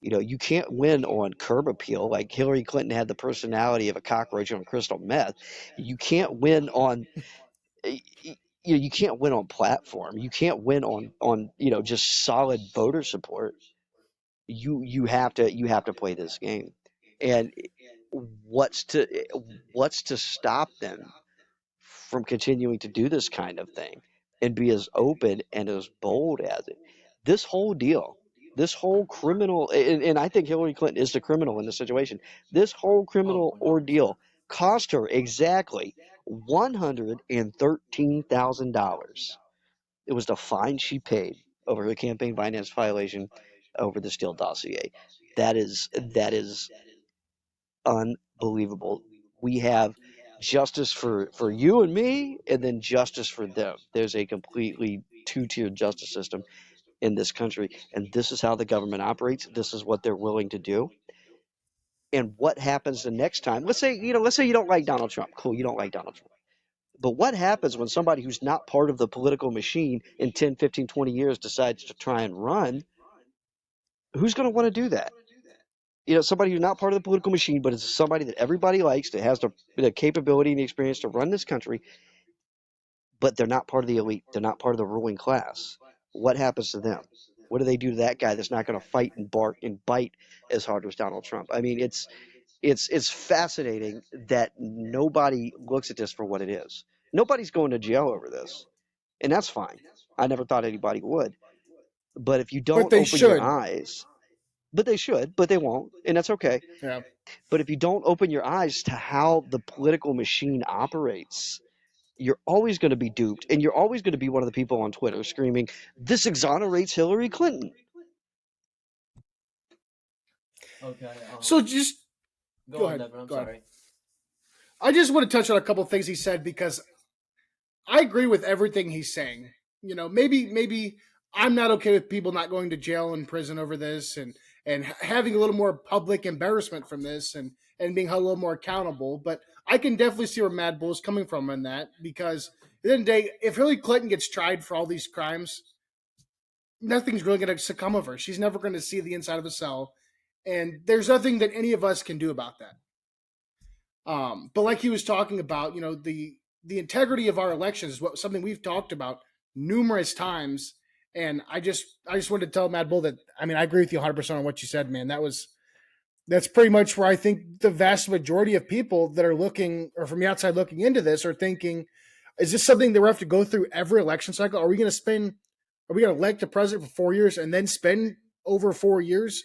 You can't win on curb appeal. Like Hillary Clinton had the personality of a cockroach on crystal meth. You can't win on, you can't win on platform. You can't win on just solid voter support. You have to play this game. And what's to what's to stop them from continuing to do this kind of thing and be as open and as bold as it? This whole deal, this whole criminal, and I think Hillary Clinton is the criminal in this situation. This whole oh, criminal 100%. ordeal cost her exactly $113,000. It was the fine she paid over her campaign finance violation over the Steele dossier. That is unbelievable. We have justice for you and me, and then justice for them. There's a completely two-tiered justice system in this country, and this is how the government operates. This is what they're willing to do. And what happens the next time? Let's say you don't like Donald Trump. Cool, you don't like Donald Trump. But what happens when somebody who's not part of the political machine in 10, 15, 20 years decides to try and run? Who's going to want to do that? Somebody who's not part of the political machine, but is somebody that everybody likes, that has the capability and the experience to run this country, but they're not part of the elite. They're not part of the ruling class. What happens to them? What do they do to that guy that's not going to fight and bark and bite as hard as Donald Trump? I mean, It's fascinating that nobody looks at this for what it is. Nobody's going to jail over this, and that's fine. I never thought anybody would. But if you But don't they open your should. eyes, but they should, but they won't, and that's okay. Yeah. But if you don't open your eyes to how the political machine operates, you're always going to be duped, and you're always going to be one of the people on Twitter screaming, "This exonerates Hillary Clinton." Okay. So just Go go on, ahead. Devin. I'm Go ahead. sorry. I just want to touch on a couple of things he said because I agree with everything he's saying. You know, maybe I'm not okay with people not going to jail and prison over this, and having a little more public embarrassment from this, and being held a little more accountable. But I can definitely see where Mad Bull is coming from on that, because at the end of the day, if Hillary Clinton gets tried for all these crimes, nothing's really going to succumb of her. She's never going to see the inside of a cell, and there's nothing that any of us can do about that. But like he was talking about, you know, the integrity of our elections is what something we've talked about numerous times. And I just wanted to tell Mad Bull that, I mean, I agree with you 100% on what you said, man. That's pretty much where I think the vast majority of people that are looking, or from the outside looking into this, are thinking, is this something that we have to go through every election cycle? Are we going to elect a president for 4 years and then spend over 4 years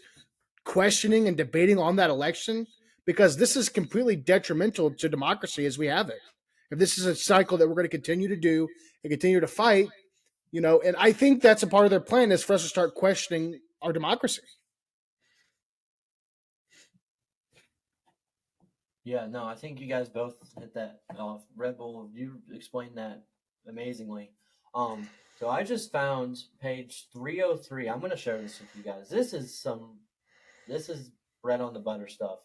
questioning and debating on that election? Because this is completely detrimental to democracy as we have it. If this is a cycle that we're going to continue to do and continue to fight, you know, and I think that's a part of their plan, is for us to start questioning our democracy. Yeah, no, I think you guys both hit that off. Red Bull, you explained that amazingly. So I just found page 303. I'm gonna share this with you guys. This is bread on the butter stuff.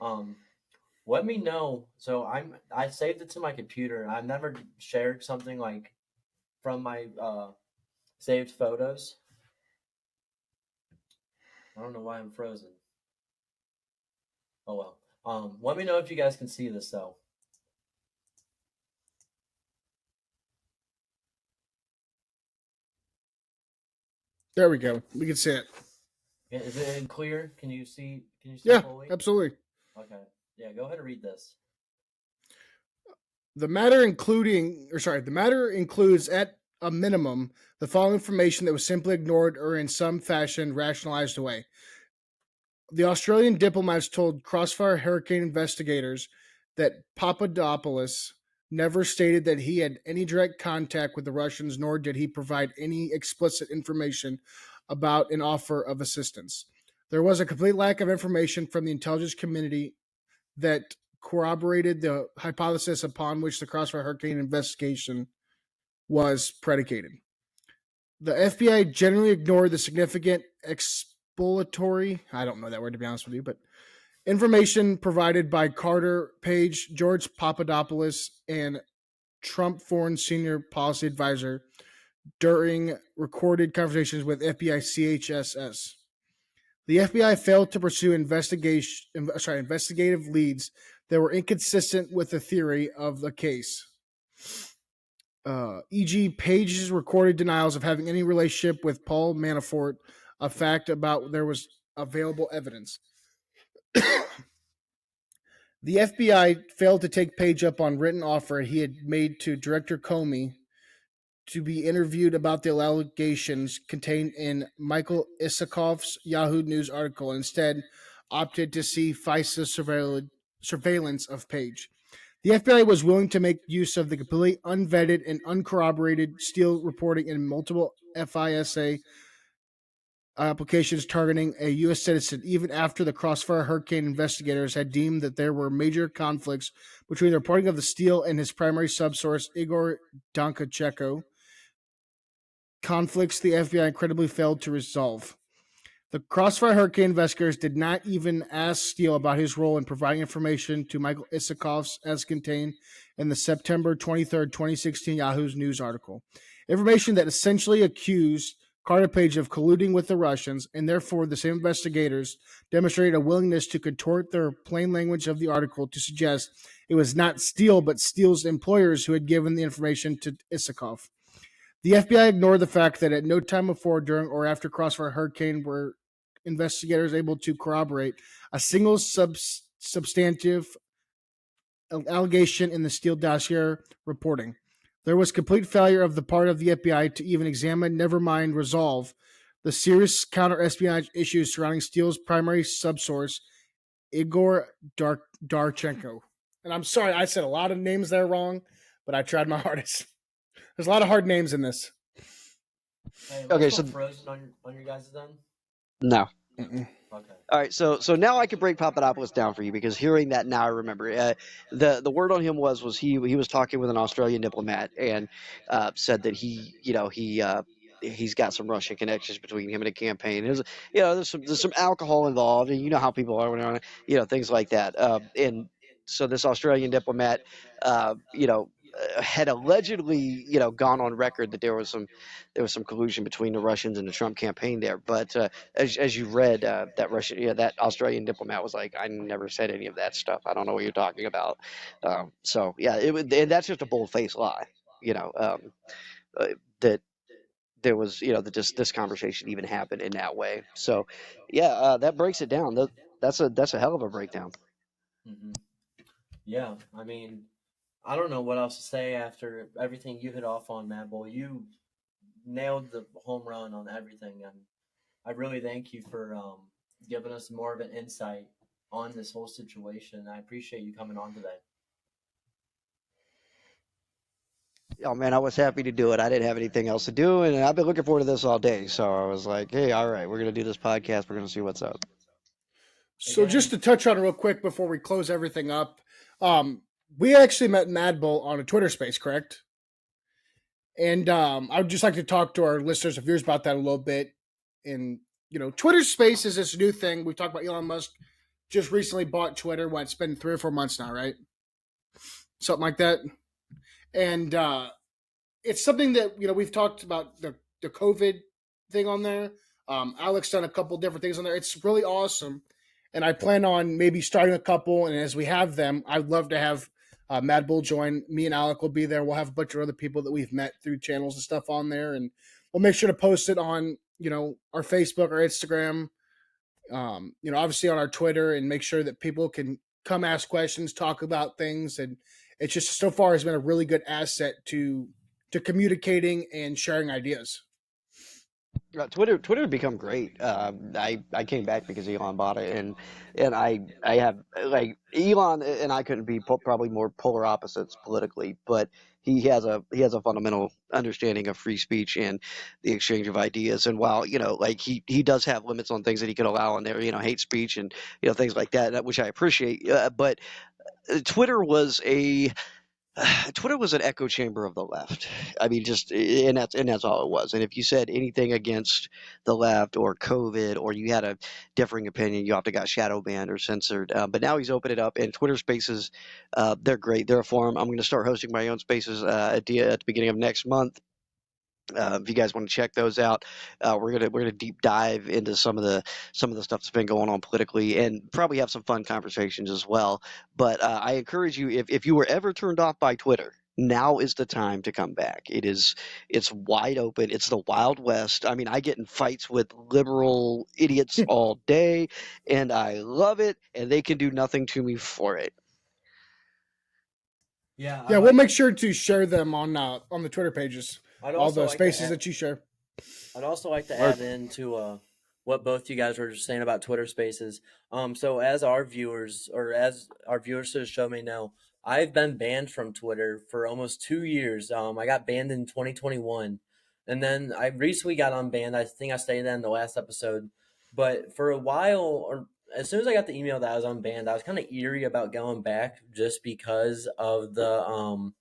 Um, let me know. So I saved it to my computer. I've never shared something like from my saved photos. I don't know why I'm frozen. Oh well. Let me know if you guys can see this though. There we go. We can see it. Is it clear? Can you see? Can you see Yeah, fully? absolutely. Okay. Yeah, go ahead and read this. The matter includes at a minimum the following information that was simply ignored or in some fashion rationalized away. The Australian diplomats told Crossfire Hurricane investigators that Papadopoulos never stated that he had any direct contact with the Russians, nor did he provide any explicit information about an offer of assistance. There was a complete lack of information from the intelligence community that corroborated the hypothesis upon which the Crossfire Hurricane investigation was predicated. The FBI generally ignored the significant exploratory, I don't know that word to be honest with you, but information provided by Carter Page, George Papadopoulos, and Trump Foreign Senior Policy Advisor during recorded conversations with FBI CHSS. The FBI failed to pursue investigative leads that were inconsistent with the theory of the case. E.g., Page's recorded denials of having any relationship with Paul Manafort, a fact about there was available evidence. The FBI failed to take Page up on written offer he had made to Director Comey to be interviewed about the allegations contained in Michael Isakov's Yahoo News article, and instead opted to see FISA's surveillance of Page. The FBI was willing to make use of the completely unvetted and uncorroborated Steele reporting in multiple FISA applications targeting a U.S. citizen, even after the Crossfire Hurricane investigators had deemed that there were major conflicts between the reporting of the Steele and his primary subsource, Igor Dankachenko, conflicts the FBI incredibly failed to resolve. The Crossfire Hurricane investigators did not even ask Steele about his role in providing information to Michael Isakovs as contained in the September 23rd, 2016 Yahoo News article. Information that essentially accused Carter Page of colluding with the Russians, and therefore the same investigators demonstrated a willingness to contort their plain language of the article to suggest it was not Steele but Steele's employers who had given the information to Isakov. The FBI ignored the fact that at no time before, during, or after Crossfire Hurricane were investigators able to corroborate a single substantive allegation in the Steele dossier reporting. There was complete failure of the part of the FBI to even examine, never mind resolve, the serious counter-espionage issues surrounding Steele's primary subsource, Igor Darchenko. And I'm sorry, I said a lot of names there wrong, but I tried my hardest. There's a lot of hard names in this. Hey, am I Okay, still so frozen on your guys' end? no. Mm-mm. Okay. All right, so now I can break Papadopoulos down for you because hearing that now I remember. The word on him was he was talking with an Australian diplomat and said that he's got some Russian connections between him and a campaign. There's some alcohol involved, and you know how people are when they're on things like that. And so this Australian diplomat, had allegedly gone on record that there was some collusion between the Russians and the Trump campaign there, but. As you read, that Australian diplomat was like, I never said any of that stuff. I don't know what you're talking about. So yeah, and that's just a bold faced lie. You know, uh, that there was, that this conversation even happened in that way. So yeah, that breaks it down. That's a hell of a breakdown. Hmm. Yeah, I mean, I don't know what else to say after everything you hit off on, Matt Boy. You nailed the home run on everything, and I really thank you for giving us more of an insight on this whole situation. I appreciate you coming on today. Oh man, I was happy to do it. I didn't have anything else to do, and I've been looking forward to this all day. So I was like, hey, all right, we're gonna do this podcast. We're gonna see what's up. So just Again, to touch on real quick before we close everything up, we actually met Mad Bull on a Twitter space, correct? And I would just like to talk to our listeners and viewers about that a little bit. And Twitter Space is this new thing. We talked about Elon Musk just recently bought Twitter. It's been 3 or 4 months now, right? Something like that. And it's something that we've talked about the COVID thing on there. Alex done a couple different things on there. It's really awesome, and I plan on maybe starting a couple. And as we have them, I'd love to have Mad Bull join. Me and Alec will be there. We'll have a bunch of other people that we've met through channels and stuff on there, and we'll make sure to post it on our Facebook or Instagram. Obviously on our Twitter, and make sure that people can come ask questions, talk about things, and it's just so far has been a really good asset to communicating and sharing ideas. Twitter had become great. I came back because Elon bought it, and I have like Elon and I couldn't be probably more polar opposites politically, but he has a fundamental understanding of free speech and the exchange of ideas. And while like he does have limits on things that he can allow on there, hate speech and things like which I appreciate. But Twitter was a Twitter was an echo chamber of the left. I mean, just and that's all it was. And if you said anything against the left or COVID, or you had a differing opinion, you often got shadow banned or censored. But now he's opened it up, and Twitter Spaces, they're great. They're a forum. I'm going to start hosting my own spaces at the beginning of next month. If you guys want to check those out, we're gonna deep dive into some of the stuff that's been going on politically, and probably have some fun conversations as well. But I encourage you, if you were ever turned off by Twitter, now is the time to come back. It's wide open. It's the Wild West. I mean, I get in fights with liberal idiots all day, and I love it, and they can do nothing to me for it. yeah, Yeah, we'll make sure to share them on the Twitter pages, I'd all also the like to spaces add, that you share. I'd also like to Word. add into what both you guys were saying about Twitter Spaces. So as our viewers, or as our viewers to the show may know, I've been banned from Twitter for almost 2 years. I got banned in 2021, and then I recently got unbanned. I think I stated that in the last episode. But for a while, or as soon as I got the email that I was unbanned, I was kind of eerie about going back just because of the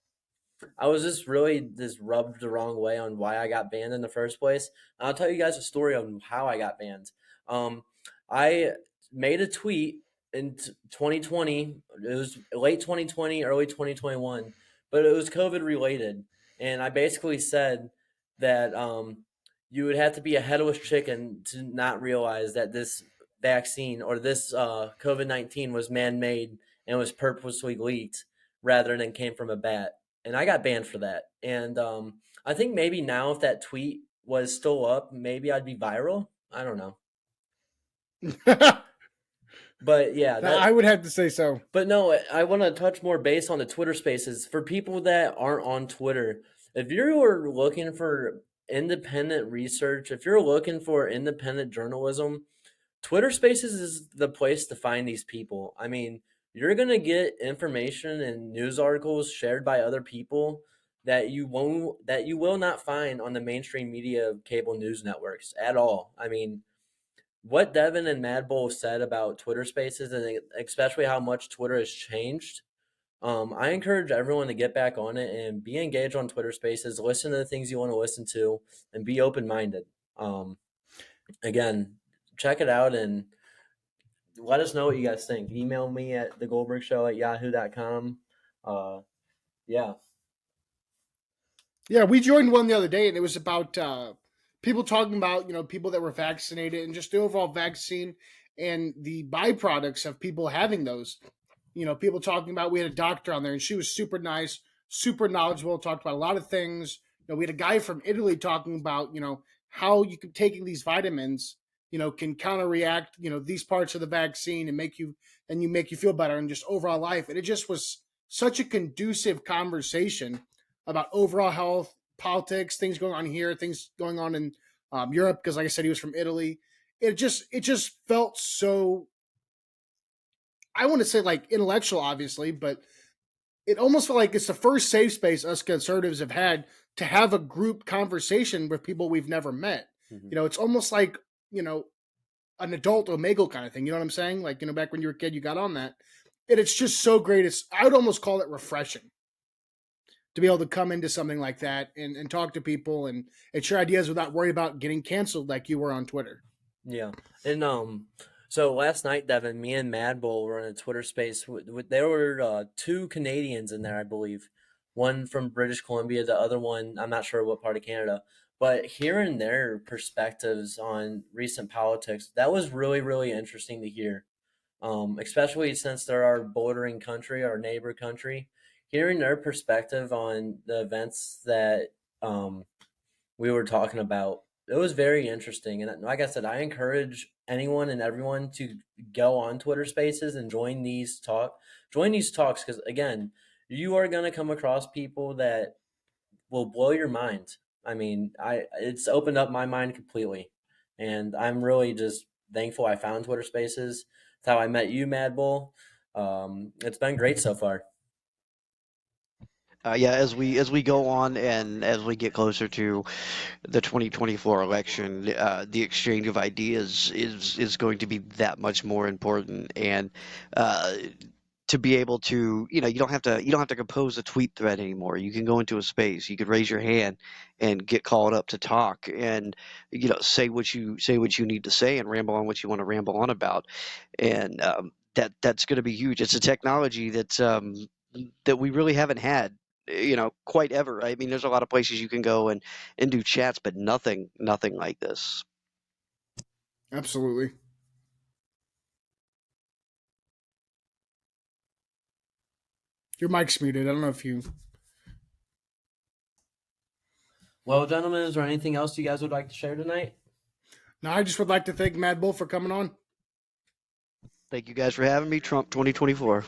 I was just really just rubbed the wrong way on why I got banned in the first place. I'll tell you guys a story on how I got banned. Um, I made a tweet in 2020. It was late 2020, early 2021, but it was COVID related, and I basically said that you would have to be a headless chicken to not realize that this vaccine or this COVID-19 was man-made and was purposely leaked rather than came from a bat, and I got banned for that. And I think maybe now, if that tweet was still up, maybe I'd be viral. I don't know. But yeah, I would have to say so. But no, I want to touch more base on the Twitter Spaces for people that aren't on Twitter. If you're looking for independent research, if you're looking for independent journalism, Twitter Spaces is the place to find these people. I mean, you're going to get information and news articles shared by other people that you will not find on the mainstream media cable news networks at all. I mean, what Devin and Mad Bull said about Twitter Spaces and especially how much Twitter has changed. I encourage everyone to get back on it and be engaged on Twitter Spaces. Listen to the things you want to listen to, and be open minded. Again, check it out and let us know what you guys think. Email me at thegoldbergshow@yahoo.com. Yeah. Yeah, we joined one the other day, and it was about people talking about people that were vaccinated and just the overall vaccine and the byproducts of people having those. People talking about, we had a doctor on there, and she was super nice, super knowledgeable, talked about a lot of things. We had a guy from Italy talking about how you can taking these vitamins can counter react these parts of the vaccine and make you feel better and just overall life. And it just was such a conducive conversation about overall health, politics, things going on here, things going on in Europe, because like I said, he was from Italy. It just felt so, I want to say, like, intellectual, obviously, but it almost felt like it's the first safe space us conservatives have had to have a group conversation with people we've never met. Mhm. It's almost like an adult Omegle kind of thing. You know what I'm saying? Like, back when you were a kid, you got on that, and it's just so great. I would almost call it refreshing to be able to come into something like that and talk to people and share ideas without worry about getting canceled like you were on Twitter. Yeah, and so last night, Devin, me and Mad Bull were in a Twitter space. There were two Canadians in there, I believe. One from British Columbia, the other one, I'm not sure what part of Canada. But hearing their perspectives on recent politics, that was really, really interesting to hear. Especially since they're our bordering country, our neighbor country. Hearing their perspective on the events that um, we were talking about. It was very interesting. And like I said, I encourage anyone and everyone to go on Twitter Spaces and join these talks because again, you are going to come across people that will blow your mind. I mean, I it's opened up my mind completely. And I'm really just thankful I found Twitter Spaces. It's how I met you, Mad Bull. It's been great so far. Yeah, as we go on and as we get closer to the 2024 election, the exchange of ideas is going to be that much more important. And uh, to be able to, you don't have to compose a tweet thread anymore. You can go into a space, you could raise your hand and get called up to talk, and say what you need to say and ramble on what you want to ramble on about. And that's going to be huge. It's a technology that we really haven't had, quite ever. I mean, there's a lot of places you can go and do chats, but nothing like this. Absolutely. Your mic's muted. I don't know if you. Well, gentlemen, is there anything else you guys would like to share tonight? No, I just would like to thank Mad Bull for coming on. Thank you guys for having me. Trump 2024.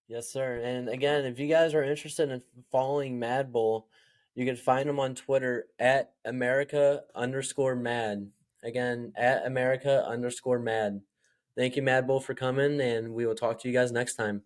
Yes, sir. And again, if you guys are interested in following Mad Bull, you can find him on Twitter at America_mad. Again, at America_mad. Thank you, Mad Bull, for coming, and we will talk to you guys next time.